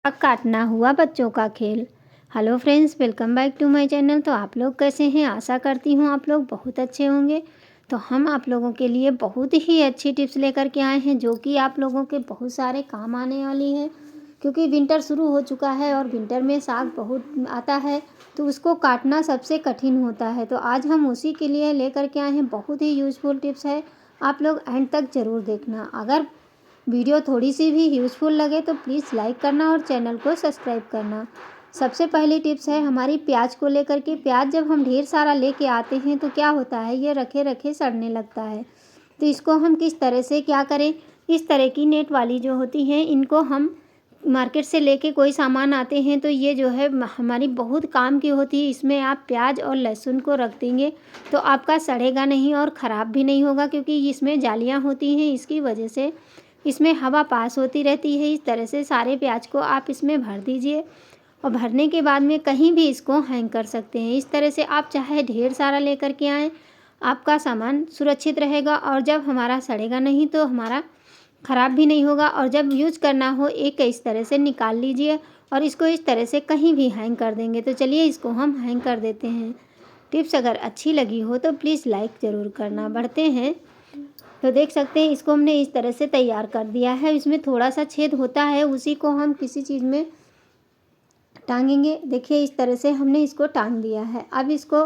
काटना हुआ बच्चों का खेल। Hello friends, welcome back to my channel. तो आप लोग कैसे हैं? आशा करती हूँ आप लोग बहुत अच्छे होंगे। तो हम आप लोगों के लिए बहुत ही अच्छी टिप्स लेकर के आए हैं जो कि आप लोगों के बहुत सारे काम आने वाली है। क्योंकि विंटर शुरू हो चुका है और विंटर में साग बहुत आता है, तो उसको काटना सबसे कठिन होता है। तो आज हम उसी के लिए लेकर के आए हैं। बहुत ही यूज़फुल टिप्स है, आप लोग एंड तक ज़रूर देखना। अगर वीडियो थोड़ी सी भी यूज़फुल लगे तो प्लीज़ लाइक करना और चैनल को सब्सक्राइब करना। सबसे पहली टिप्स है हमारी प्याज को लेकर के। प्याज जब हम ढेर सारा लेके आते हैं तो क्या होता है, ये रखे रखे सड़ने लगता है। तो इसको हम किस तरह से क्या करें, इस तरह की नेट वाली जो होती हैं इनको हम मार्केट से लेके कोई सामान आते हैं तो ये जो है हमारी बहुत काम की होती है। इसमें आप प्याज और लहसुन को रख देंगे तो आपका सड़ेगा नहीं और ख़राब भी नहीं होगा, क्योंकि इसमें जालियाँ होती हैं, इसकी वजह से इसमें हवा पास होती रहती है। इस तरह से सारे प्याज को आप इसमें भर दीजिए और भरने के बाद में कहीं भी इसको हैंग कर सकते हैं। इस तरह से आप चाहे ढेर सारा लेकर के आएँ, आपका सामान सुरक्षित रहेगा और जब हमारा सड़ेगा नहीं तो हमारा ख़राब भी नहीं होगा। और जब यूज करना हो एक इस तरह से निकाल लीजिए और इसको इस तरह से कहीं भी हैंग कर देंगे। तो चलिए इसको हम हैंग कर देते हैं। टिप्स अगर अच्छी लगी हो तो प्लीज़ लाइक ज़रूर करना। बढ़ते हैं। तो देख सकते हैं इसको हमने इस तरह से तैयार कर दिया है। इसमें थोड़ा सा छेद होता है, उसी को हम किसी चीज़ में टांगेंगे। देखिए इस तरह से हमने इसको टांग दिया है। अब इसको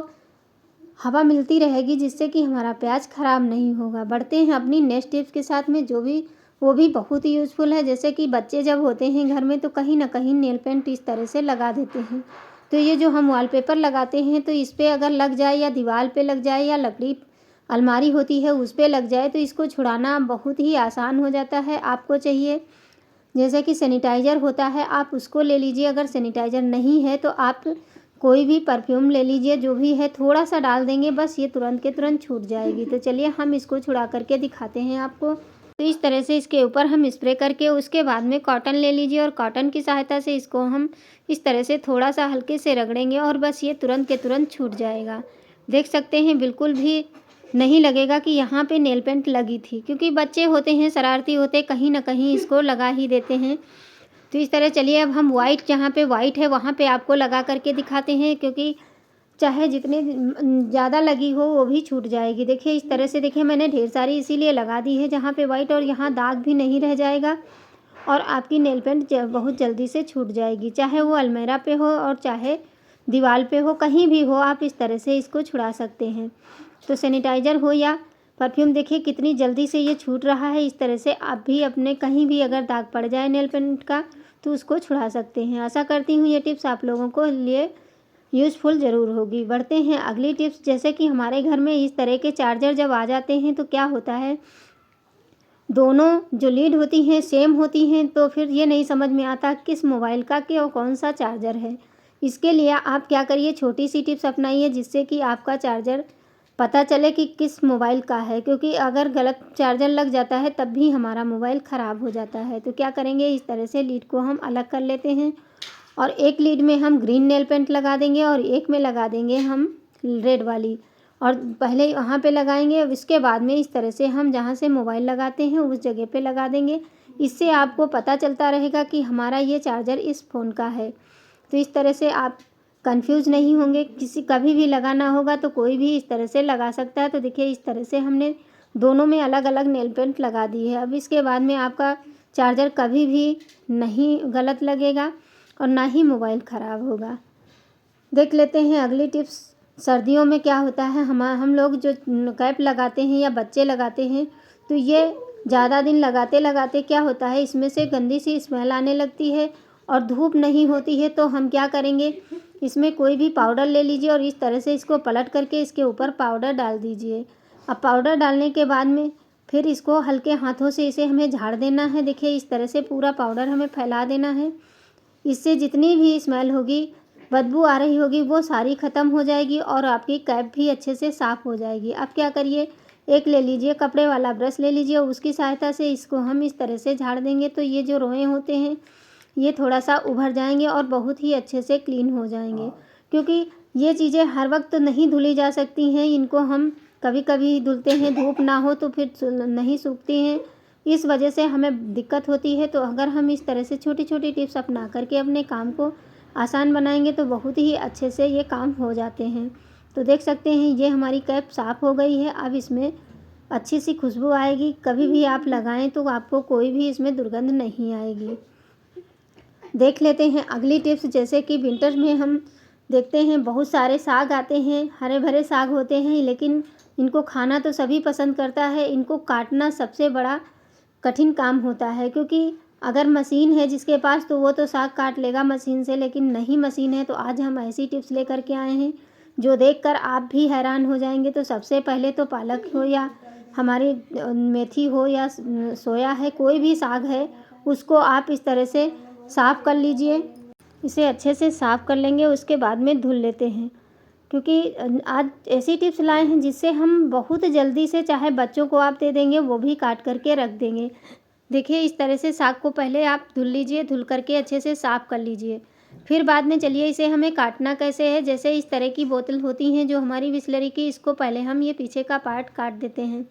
हवा मिलती रहेगी जिससे कि हमारा प्याज ख़राब नहीं होगा। बढ़ते हैं अपनी नेक्स्ट टिप्स के साथ में, वो भी बहुत ही यूज़फुल है। जैसे कि बच्चे जब होते हैं घर में तो कहीं ना कहीं नेल पेंट इस तरह से लगा देते हैं। तो ये जो हम वॉलपेपर लगाते हैं तो इस पर अगर लग जाए या दीवार पे लग जाए या लकड़ी अलमारी होती है उस पे लग जाए तो इसको छुड़ाना बहुत ही आसान हो जाता है। आपको चाहिए जैसे कि सैनिटाइज़र होता है, आप उसको ले लीजिए। अगर सैनिटाइज़र नहीं है तो आप कोई भी परफ्यूम ले लीजिए, जो भी है थोड़ा सा डाल देंगे, बस ये तुरंत के तुरंत छूट जाएगी। तो चलिए हम इसको छुड़ा करके दिखाते हैं आपको। तो इस तरह से इसके ऊपर हम स्प्रे करके उसके बाद में कॉटन ले लीजिए और कॉटन की सहायता से इसको हम इस तरह से थोड़ा सा हल्के से रगड़ेंगे और बस ये तुरंत के तुरंत छूट जाएगा। देख सकते हैं बिल्कुल भी नहीं लगेगा कि यहाँ पे नेल पेंट लगी थी, क्योंकि बच्चे होते हैं शरारती होते, कहीं ना कहीं इसको लगा ही देते हैं। तो इस तरह चलिए अब हम वाइट, जहाँ पे वाइट है वहाँ पे आपको लगा करके दिखाते हैं, क्योंकि चाहे जितने ज़्यादा लगी हो वो भी छूट जाएगी। देखिए इस तरह से, देखिए मैंने ढेर सारी इसीलिए लगा दी है जहाँ पे वाइट, और यहाँ दाग भी नहीं रह जाएगा और आपकी नेल पेंट बहुत जल्दी से छूट जाएगी। चाहे वो अलमीरा पे हो और चाहे दीवार पे हो, कहीं भी हो आप इस तरह से इसको छुड़ा सकते हैं। तो सैनिटाइज़र हो या परफ्यूम, देखिए कितनी जल्दी से ये छूट रहा है। इस तरह से आप भी अपने कहीं भी अगर दाग पड़ जाए नेल पेंट का तो उसको छुड़ा सकते हैं। आशा करती हूँ ये टिप्स आप लोगों को लिए यूज़फुल ज़रूर होगी। बढ़ते हैं अगली टिप्स। जैसे कि हमारे घर में इस तरह के चार्जर जब आ जाते हैं तो क्या होता है, दोनों जो लीड होती हैं सेम होती हैं, तो फिर ये नहीं समझ में आता किस मोबाइल का कि और कौन सा चार्जर है। इसके लिए आप क्या करिए, छोटी सी टिप्स अपनाइए जिससे कि आपका चार्जर पता चले कि किस मोबाइल का है, क्योंकि अगर गलत चार्जर लग जाता है तब भी हमारा मोबाइल ख़राब हो जाता है। तो क्या करेंगे, इस तरह से लीड को हम अलग कर लेते हैं और एक लीड में हम ग्रीन नेल पेंट लगा देंगे और एक में लगा देंगे हम रेड वाली, और पहले वहाँ पे लगाएंगे। इसके बाद में इस तरह से हम जहाँ से मोबाइल लगाते हैं उस जगह पे लगा देंगे। इससे आपको पता चलता रहेगा कि हमारा ये चार्जर इस फ़ोन का है। तो इस तरह से आप कंफ्यूज नहीं होंगे। किसी कभी भी लगाना होगा तो कोई भी इस तरह से लगा सकता है। तो देखिए इस तरह से हमने दोनों में अलग अलग नेल पेंट लगा दी है। अब इसके बाद में आपका चार्जर कभी भी नहीं गलत लगेगा और ना ही मोबाइल ख़राब होगा। देख लेते हैं अगली टिप्स। सर्दियों में क्या होता है, हम लोग जो कैप लगाते हैं या बच्चे लगाते हैं तो ये ज़्यादा दिन लगाते लगाते क्या होता है, इसमें से गंदी सी स्मेल आने लगती है और धूप नहीं होती है। तो हम क्या करेंगे, इसमें कोई भी पाउडर ले लीजिए और इस तरह से इसको पलट करके इसके ऊपर पाउडर डाल दीजिए। अब पाउडर डालने के बाद में फिर इसको हल्के हाथों से इसे हमें झाड़ देना है। देखिए इस तरह से पूरा पाउडर हमें फैला देना है। इससे जितनी भी स्मेल होगी, बदबू आ रही होगी, वो सारी ख़त्म हो जाएगी और आपकी कैप भी अच्छे से साफ़ हो जाएगी। अब क्या करिए, एक ले लीजिए कपड़े वाला ब्रश ले लीजिए और उसकी सहायता से इसको हम इस तरह से झाड़ देंगे तो ये जो रोए होते हैं ये थोड़ा सा उभर जाएंगे और बहुत ही अच्छे से क्लीन हो जाएंगे। क्योंकि ये चीज़ें हर वक्त नहीं धुली जा सकती हैं, इनको हम कभी कभी धुलते हैं, धूप ना हो तो फिर नहीं सूखती हैं। इस वजह से हमें दिक्कत होती है। तो अगर हम इस तरह से छोटी छोटी टिप्स अपना करके अपने काम को आसान बनाएंगे तो बहुत ही अच्छे से ये काम हो जाते हैं। तो देख सकते हैं ये हमारी कैप साफ़ हो गई है। अब इसमें अच्छी सी खुशबू आएगी। कभी भी आप लगाएं तो आपको कोई भी इसमें दुर्गंध नहीं आएगी। देख लेते हैं अगली टिप्स। जैसे कि विंटर में हम देखते हैं बहुत सारे साग आते हैं, हरे भरे साग होते हैं, लेकिन इनको खाना तो सभी पसंद करता है, इनको काटना सबसे बड़ा कठिन काम होता है। क्योंकि अगर मशीन है जिसके पास तो वो तो साग काट लेगा मशीन से, लेकिन नहीं मशीन है तो आज हम ऐसी टिप्स लेकर के आए हैं जो देखकर आप भी हैरान हो जाएंगे। तो सबसे पहले तो पालक हो या हमारी मेथी हो या सोया है, कोई भी साग है, उसको आप इस तरह से साफ़ कर लीजिए। इसे अच्छे से साफ़ कर लेंगे, उसके बाद में धुल लेते हैं। क्योंकि आज ऐसी टिप्स लाए हैं जिससे हम बहुत जल्दी से, चाहे बच्चों को आप दे देंगे वो भी काट करके रख देंगे। देखिए इस तरह से साग को पहले आप धुल लीजिए, धुल करके अच्छे से साफ़ कर लीजिए। फिर बाद में चलिए इसे हमें काटना कैसे है। जैसे इस तरह की बोतल होती हैं जो हमारी बिसलेरी की, इसको पहले हम ये पीछे का पार्ट काट देते हैं।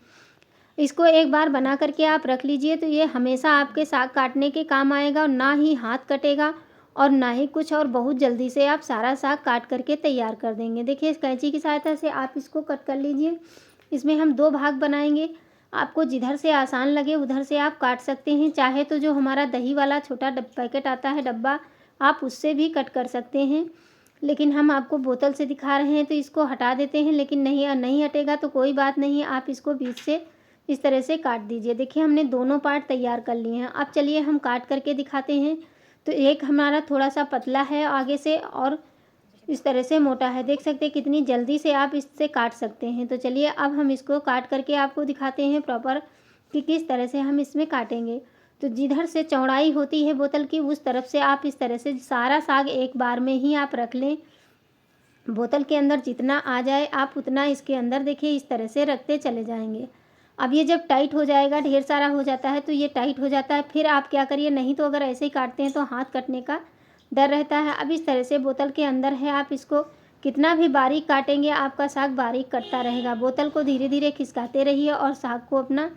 इसको एक बार बना करके आप रख लीजिए तो ये हमेशा आपके साग काटने के काम आएगा और ना ही हाथ कटेगा और ना ही कुछ, और बहुत जल्दी से आप सारा साग काट करके तैयार कर देंगे। देखिए इस कैंची की सहायता से आप इसको कट कर लीजिए। इसमें हम 2 भाग बनाएंगे। आपको जिधर से आसान लगे उधर से आप काट सकते हैं। चाहे तो जो हमारा दही वाला छोटा पैकेट आता है डब्बा, आप उससे भी कट कर सकते हैं, लेकिन हम आपको बोतल से दिखा रहे हैं तो इसको हटा देते हैं। लेकिन नहीं हटेगा तो कोई बात नहीं, आप इसको बीच से इस तरह से काट दीजिए। देखिए हमने दोनों पार्ट तैयार कर लिए हैं। अब चलिए हम काट करके दिखाते हैं। तो एक हमारा थोड़ा सा पतला है आगे से और इस तरह से मोटा है। देख सकते हैं कितनी जल्दी से आप इससे काट सकते हैं। तो चलिए अब हम इसको काट करके आपको दिखाते हैं प्रॉपर कि किस तरह से हम इसमें काटेंगे। तो जिधर से चौड़ाई होती है बोतल की उस तरफ से आप इस तरह से सारा साग एक बार में ही आप रख लें। बोतल के अंदर जितना आ जाए आप उतना इसके अंदर देखिए इस तरह से रखते चले जाएंगे। अब ये जब टाइट हो जाएगा, ढेर सारा हो जाता है तो ये टाइट हो जाता है, फिर आप क्या करिए, नहीं तो अगर ऐसे ही काटते हैं तो हाथ कटने का डर रहता है। अब इस तरह से बोतल के अंदर है, आप इसको कितना भी बारीक काटेंगे आपका साग बारीक कटता रहेगा। बोतल को धीरे धीरे खिसकाते रहिए और साग को अपना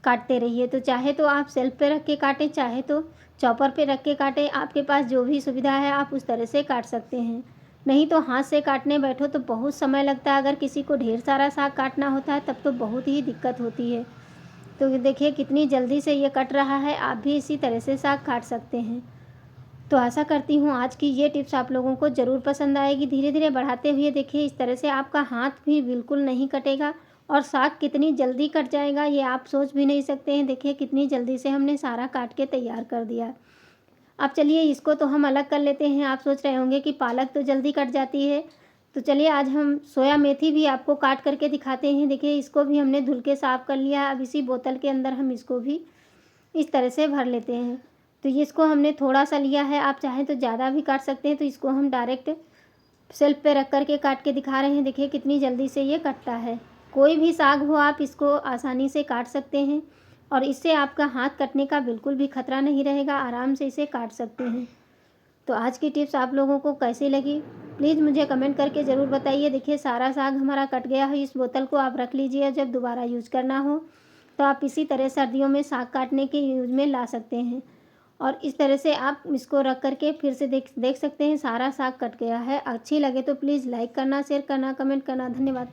काटते रहिए। तो चाहे तो आप सेल्फ पे रख के काटें, चाहे तो चॉपर पे रख के काटें, आपके पास जो भी सुविधा है आप उस तरह से काट सकते हैं। नहीं तो हाथ से काटने बैठो तो बहुत समय लगता है। अगर किसी को ढेर सारा साग काटना होता है तब तो बहुत ही दिक्कत होती है। तो देखिए कितनी जल्दी से ये कट रहा है, आप भी इसी तरह से साग काट सकते हैं। तो आशा करती हूँ आज की ये टिप्स आप लोगों को ज़रूर पसंद आएगी। धीरे धीरे बढ़ाते हुए देखिए इस तरह से आपका हाथ भी बिल्कुल नहीं कटेगा और साग कितनी जल्दी कट जाएगा ये आप सोच भी नहीं सकते हैं। देखिए कितनी जल्दी से हमने सारा काट के तैयार कर दिया। अब चलिए इसको तो हम अलग कर लेते हैं। आप सोच रहे होंगे कि पालक तो जल्दी कट जाती है, तो चलिए आज हम सोया मेथी भी आपको काट करके दिखाते हैं। देखिए इसको भी हमने धुल के साफ़ कर लिया। अब इसी बोतल के अंदर हम इसको भी इस तरह से भर लेते हैं। तो ये इसको हमने थोड़ा सा लिया है, आप चाहें तो ज़्यादा भी काट सकते हैं। तो इसको हम डायरेक्ट शेल्फ पे रख कर के काट के दिखा रहे हैं। देखिए कितनी जल्दी से ये कटता है। कोई भी साग हो आप इसको आसानी से काट सकते हैं और इससे आपका हाथ कटने का बिल्कुल भी खतरा नहीं रहेगा, आराम से इसे काट सकते हैं। तो आज की टिप्स आप लोगों को कैसी लगी प्लीज़ मुझे कमेंट करके ज़रूर बताइए। देखिए सारा साग हमारा कट गया है। इस बोतल को आप रख लीजिए, जब दोबारा यूज़ करना हो तो आप इसी तरह सर्दियों में साग काटने के यूज़ में ला सकते हैं। और इस तरह से आप इसको रख करके फिर से देख सकते हैं सारा साग कट गया है। अच्छी लगे तो प्लीज़ लाइक करना, शेयर करना, कमेंट करना। धन्यवाद।